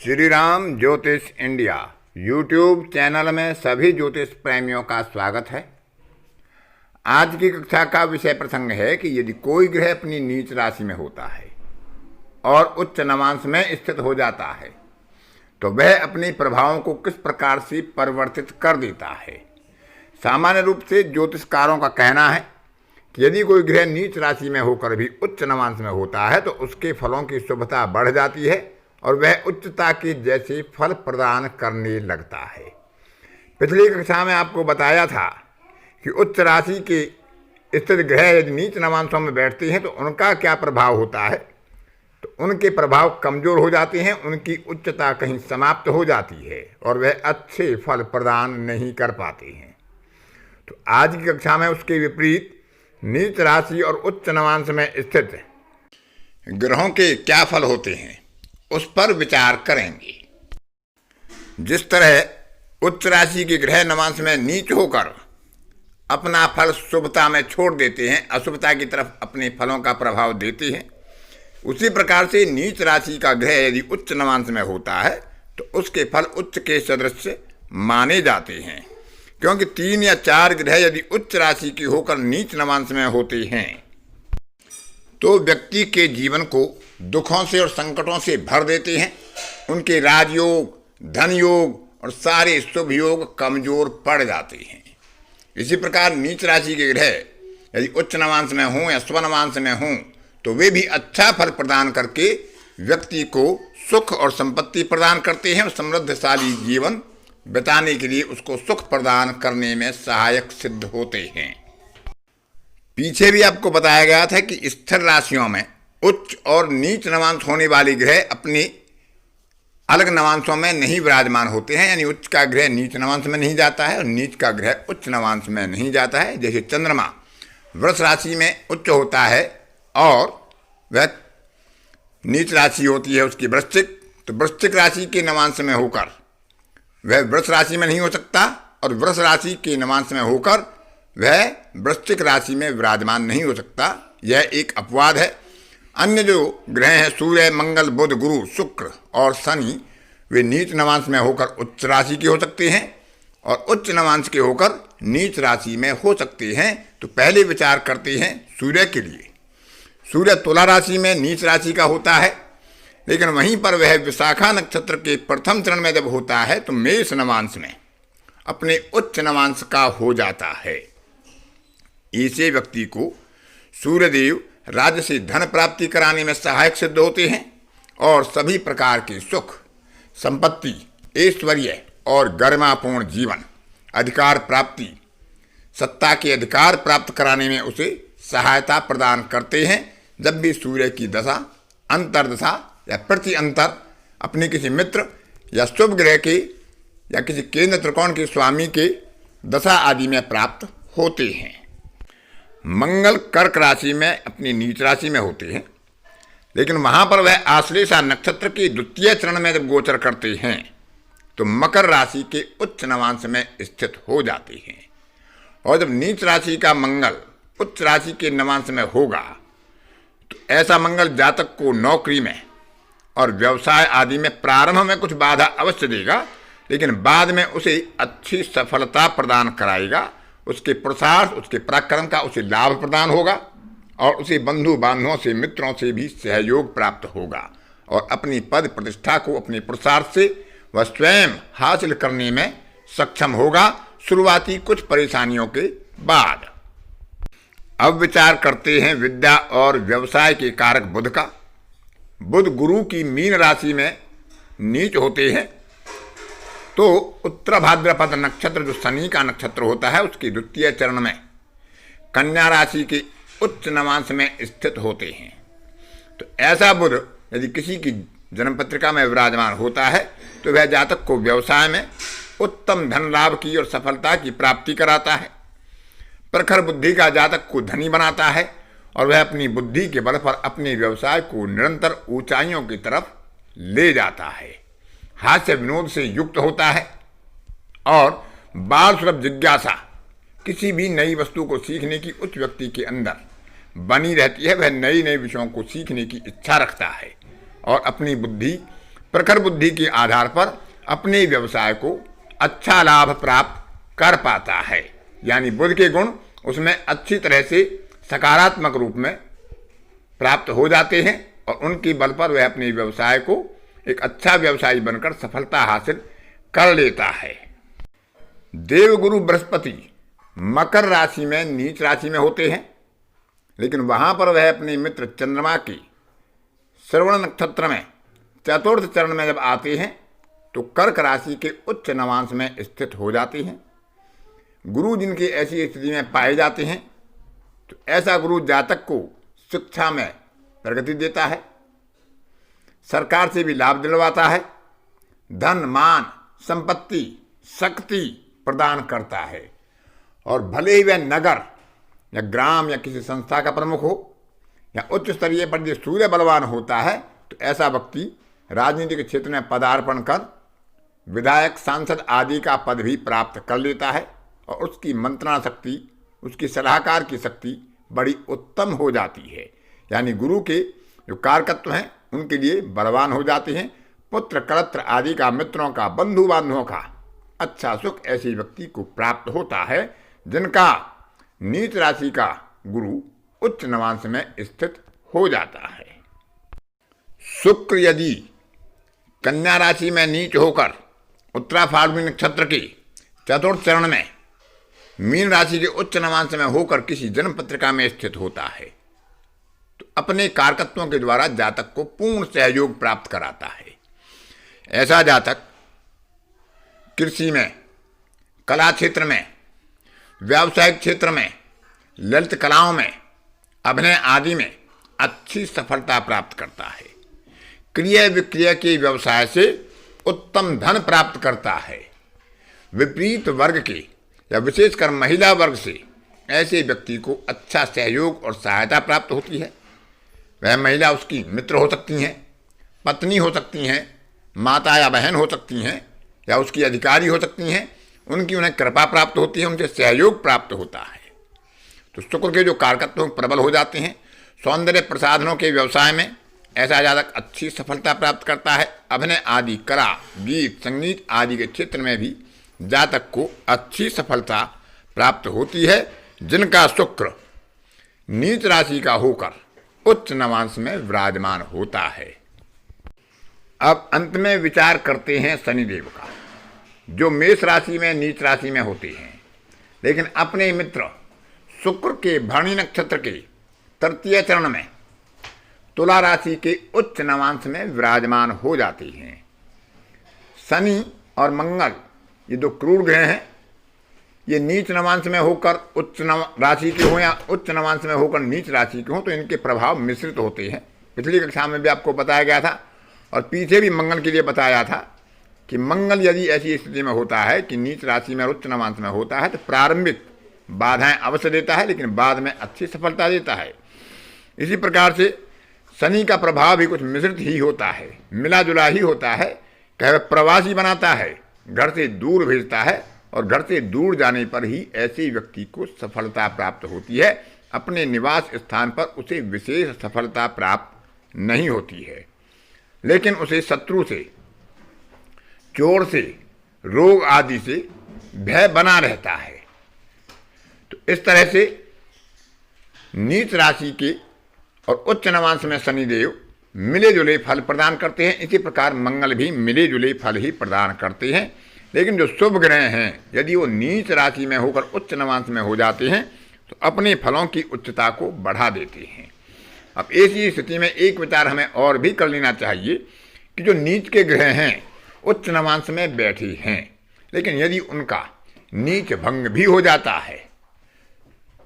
श्री राम ज्योतिष India YouTube channel में सभी ज्योतिष प्रेमियों का स्वागत है। आज की कक्षा का विषय प्रसंग है कि यदि कोई ग्रह अपनी नीच राशि में होता है और उच्च नवांश में स्थित हो जाता है तो वह अपने प्रभावों को किस प्रकार से परिवर्तित कर देता है। सामान्य रूप से ज्योतिषकारों का कहना है कि यदि कोई ग्रह नीच राशि में होकर भी उच्च नवांश में होता है तो उसके फलों की शुभता बढ़ जाती है और वह उच्चता के जैसे फल प्रदान करने लगता है। पिछली कक्षा में आपको बताया था कि उच्च राशि के स्थित ग्रह यदि नीच नवांशों में बैठते हैं तो उनका क्या प्रभाव होता है। तो उनके प्रभाव कमजोर हो जाते हैं, उनकी उच्चता कहीं समाप्त हो जाती है और वह अच्छे फल प्रदान नहीं कर पाते हैं। तो आज की कक्षा में उसके विपरीत नीच राशि और उच्च नवांश में स्थित ग्रहों के क्या फल होते हैं उस पर विचार करेंगे। जिस तरह उच्च राशि के ग्रह नवांश में नीच होकर अपना फल शुभता में छोड़ देते हैं, अशुभता की तरफ अपने फलों का प्रभाव देते हैं, उसी प्रकार से नीच राशि का ग्रह यदि उच्च नवांश में होता है तो उसके फल उच्च के सदृश माने जाते हैं। क्योंकि 3 या 4 ग्रह यदि उच्च राशि की होकर नीच नवांश में होते हैं तो व्यक्ति के जीवन को दुखों से और संकटों से भर देते हैं। उनके राजयोग, धन योग और सारे शुभ योग कमजोर पड़ जाते हैं। इसी प्रकार नीच राशि के ग्रह यदि उच्च नवांश में हों या स्वनवांश में हों तो वे भी अच्छा फल प्रदान करके व्यक्ति को सुख और संपत्ति प्रदान करते हैं और समृद्धशाली जीवन बिताने के लिए उसको सुख प्रदान करने में सहायक सिद्ध होते हैं। पीछे भी आपको बताया गया था कि स्थिर राशियों में उच्च और नीच नवांश होने वाले ग्रह अपने अलग नवांशों में नहीं विराजमान होते हैं, यानी उच्च का ग्रह नीच नवांश में नहीं जाता है और नीच का ग्रह उच्च नवांश में नहीं जाता है। जैसे चंद्रमा वृष राशि में उच्च होता है और वह नीच राशि होती है उसकी वृश्चिक, तो वृश्चिक राशि के नवांश में होकर वह वृष राशि में नहीं हो सकता और वृष राशि के नवांश में होकर वह वृश्चिक राशि में विराजमान नहीं हो सकता। यह एक अपवाद है। अन्य जो ग्रह हैं सूर्य, मंगल, बुध, गुरु, शुक्र और शनि वे नीच नवांश में होकर उच्च राशि के हो सकते हैं और उच्च नवांश के होकर नीच राशि में हो सकते हैं। तो पहले विचार करते हैं सूर्य के लिए। सूर्य तुला राशि में नीच राशि का होता है, लेकिन वहीं पर वह विशाखा नक्षत्र के प्रथम चरण में जब होता है तो मेष नवांश में अपने उच्च नवांश का हो जाता है। ऐसे व्यक्ति को सूर्यदेव राज्य से धन प्राप्ति कराने में सहायक सिद्ध होते हैं और सभी प्रकार के सुख, संपत्ति, ऐश्वर्य और गरिमापूर्ण जीवन, अधिकार प्राप्ति, सत्ता के अधिकार प्राप्त कराने में उसे सहायता प्रदान करते हैं। जब भी सूर्य की दशा, अंतर्दशा या प्रति अंतर अपने किसी मित्र या शुभ ग्रह के या किसी केंद्र त्रिकोण के स्वामी के दशा आदि में प्राप्त होते हैं। मंगल कर्क राशि में अपनी नीच राशि में होते हैं, लेकिन वहां पर वह आश्लेषा नक्षत्र के द्वितीय चरण में जब गोचर करते हैं तो मकर राशि के उच्च नवांश में स्थित हो जाते हैं। और जब नीच राशि का मंगल उच्च राशि के नवांश में होगा तो ऐसा मंगल जातक को नौकरी में और व्यवसाय आदि में प्रारंभ में कुछ बाधा अवश्य देगा, लेकिन बाद में उसे अच्छी सफलता प्रदान कराएगा। उसके पुरुषार्थ, उसके पराक्रम का उसे लाभ प्रदान होगा और उसे बंधु बांधवों से, मित्रों से भी सहयोग प्राप्त होगा और अपनी पद प्रतिष्ठा को अपने पुरुषार्थ से वह स्वयं हासिल करने में सक्षम होगा शुरुआती कुछ परेशानियों के बाद। अब विचार करते हैं विद्या और व्यवसाय के कारक बुध का। बुध गुरु की मीन राशि में नीच होते हैं तो उत्तर भाद्रपद नक्षत्र जो शनि का नक्षत्र होता है उसके द्वितीय चरण में कन्या राशि के उच्च नवांश में स्थित होते हैं। तो ऐसा बुध यदि किसी की जन्म पत्रिका में विराजमान होता है तो वह जातक को व्यवसाय में उत्तम धन लाभ की और सफलता की प्राप्ति कराता है। प्रखर बुद्धि का जातक को धनी बनाता है और वह अपनी बुद्धि के बल पर अपने व्यवसाय को निरंतर ऊंचाइयों की तरफ ले जाता है। हास्य विनोद से युक्त होता है और बाल सुलभ जिज्ञासा, किसी भी नई वस्तु को सीखने की उस व्यक्ति के अंदर बनी रहती है। वह नई नई विषयों को सीखने की इच्छा रखता है और अपनी बुद्धि प्रखर बुद्धि के आधार पर अपने व्यवसाय को अच्छा लाभ प्राप्त कर पाता है। यानी बुद्ध के गुण उसमें अच्छी तरह से सकारात्मक रूप में प्राप्त हो जाते हैं और उनके बल पर वह अपने व्यवसाय को एक अच्छा व्यवसायी बनकर सफलता हासिल कर लेता है। देवगुरु बृहस्पति मकर राशि में नीच राशि में होते हैं, लेकिन वहां पर वह अपने मित्र चंद्रमा की श्रवण नक्षत्र में चतुर्थ चरण में जब आते हैं तो कर्क राशि के उच्च नवांश में स्थित हो जाते हैं। गुरु जिनकी ऐसी स्थिति में पाए जाते हैं तो ऐसा गुरु जातक को शिक्षा में प्रगति देता है, सरकार से भी लाभ दिलवाता है, धन मान संपत्ति शक्ति प्रदान करता है। और भले ही वह नगर या ग्राम या किसी संस्था का प्रमुख हो या उच्च स्तरीय पर जो सूर्य बलवान होता है तो ऐसा व्यक्ति राजनीतिक क्षेत्र में पदार्पण कर विधायक सांसद आदि का पद भी प्राप्त कर लेता है और उसकी मंत्रणा शक्ति उसकी सलाहकार की शक्ति बड़ी उत्तम हो जाती है। यानी गुरु के जो कारकत्व हैं उनके लिए बलवान हो जाते हैं। पुत्र कलत्र आदि का मित्रों का बंधु बांधवों का अच्छा सुख ऐसे व्यक्ति को प्राप्त होता है जिनका नीच राशि का गुरु उच्च नवांश में स्थित हो जाता है। शुक्र यदि कन्या राशि में नीच होकर उत्तरा फाल्गुनी नक्षत्र के चतुर्थ चरण में मीन राशि के उच्च नवांश में होकर किसी जन्म पत्रिका में स्थित होता है तो अपने कारकत्वों के द्वारा जातक को पूर्ण सहयोग प्राप्त कराता है। ऐसा जातक कृषि में, कला क्षेत्र में, व्यावसायिक क्षेत्र में, ललित कलाओं में, अभिनय आदि में अच्छी सफलता प्राप्त करता है। क्रय विक्रय के व्यवसाय से उत्तम धन प्राप्त करता है। विपरीत वर्ग के या विशेषकर महिला वर्ग से ऐसे व्यक्ति को अच्छा सहयोग और सहायता प्राप्त होती है। वह महिला उसकी मित्र हो सकती हैं, पत्नी हो सकती हैं, माता या बहन हो सकती हैं या उसकी अधिकारी हो सकती हैं। उनकी उन्हें कृपा प्राप्त होती है, उनसे सहयोग प्राप्त होता है। तो शुक्र के जो कारकत्व प्रबल हो जाते हैं, सौंदर्य प्रसाधनों के व्यवसाय में ऐसा जातक अच्छी सफलता प्राप्त करता है। अभिनय आदि, कला, गीत, संगीत आदि के क्षेत्र में भी जातक को अच्छी सफलता प्राप्त होती है जिनका शुक्र नीच राशि का होकर उच्च नवांश में विराजमान होता है। अब अंत में विचार करते हैं शनिदेव का, जो मेष राशि में नीच राशि में होते हैं लेकिन अपने मित्र शुक्र के भरणी नक्षत्र के तृतीय चरण में तुला राशि के उच्च नवांश में विराजमान हो जाते हैं। शनि और मंगल ये दो क्रूर ग्रह हैं, ये नीच नवांश में होकर उच्च राशि के हों या उच्च नवांश में होकर नीच राशि के हों तो इनके प्रभाव मिश्रित होते हैं। पिछली कक्षा में भी आपको बताया गया था और पीछे भी मंगल के लिए बताया था कि मंगल यदि ऐसी स्थिति में होता है कि नीच राशि में उच्च नवांश में होता है तो प्रारंभिक बाधाएं अवश्य देता है लेकिन बाद में अच्छी सफलता देता है। इसी प्रकार से शनि का प्रभाव भी कुछ मिश्रित ही होता है, मिला जुला ही होता है। कहे प्रवासी बनाता है, घर से दूर भेजता है और घर से दूर जाने पर ही ऐसे व्यक्ति को सफलता प्राप्त होती है। अपने निवास स्थान पर उसे विशेष सफलता प्राप्त नहीं होती है लेकिन उसे शत्रु से, चोर से, रोग आदि से भय बना रहता है। तो इस तरह से नीच राशि के और उच्च नवांश में शनिदेव मिले जुले फल प्रदान करते हैं। इसी प्रकार मंगल भी मिले जुले फल ही प्रदान करते हैं। लेकिन जो शुभ ग्रह हैं यदि वो नीच राशि में होकर उच्च नवांश में हो जाते हैं तो अपने फलों की उच्चता को बढ़ा देते हैं। अब ऐसी स्थिति में एक विचार हमें और भी कर लेना चाहिए कि जो नीच के ग्रह हैं उच्च नवांश में बैठे हैं लेकिन यदि उनका नीच भंग भी हो जाता है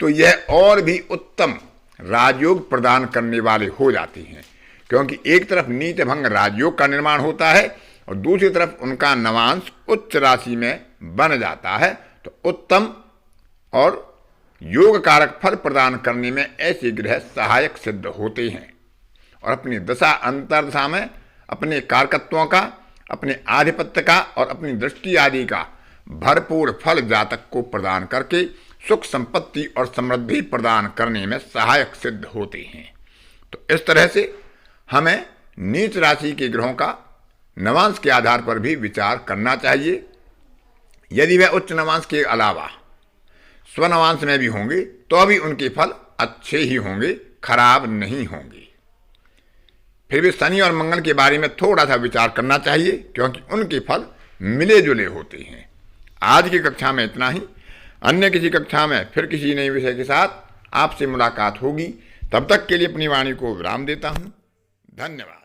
तो यह और भी उत्तम राजयोग प्रदान करने वाले हो जाते हैं, क्योंकि एक तरफ नीच भंग राजयोग का निर्माण होता है और दूसरी तरफ उनका नवांश उच्च राशि में बन जाता है। तो उत्तम और योग कारक फल प्रदान करने में ऐसे ग्रह सहायक सिद्ध होते हैं और अपनी दशा अंतर्दशा में अपने कारकत्वों का, अपने आधिपत्य का और अपनी दृष्टि आदि का भरपूर फल जातक को प्रदान करके सुख संपत्ति और समृद्धि प्रदान करने में सहायक सिद्ध होते हैं। तो इस तरह से हमें नीच राशि के ग्रहों का नवांश के आधार पर भी विचार करना चाहिए। यदि वह उच्च नवांश के अलावा स्वनवांश में भी होंगे तो भी उनके फल अच्छे ही होंगे, खराब नहीं होंगे। फिर भी शनि और मंगल के बारे में थोड़ा सा विचार करना चाहिए, क्योंकि उनके फल मिले जुले होते हैं। आज की कक्षा में इतना ही। अन्य किसी कक्षा में फिर किसी नए विषय के साथ आपसे मुलाकात होगी। तब तक के लिए अपनी वाणी को विराम देता हूँ। धन्यवाद।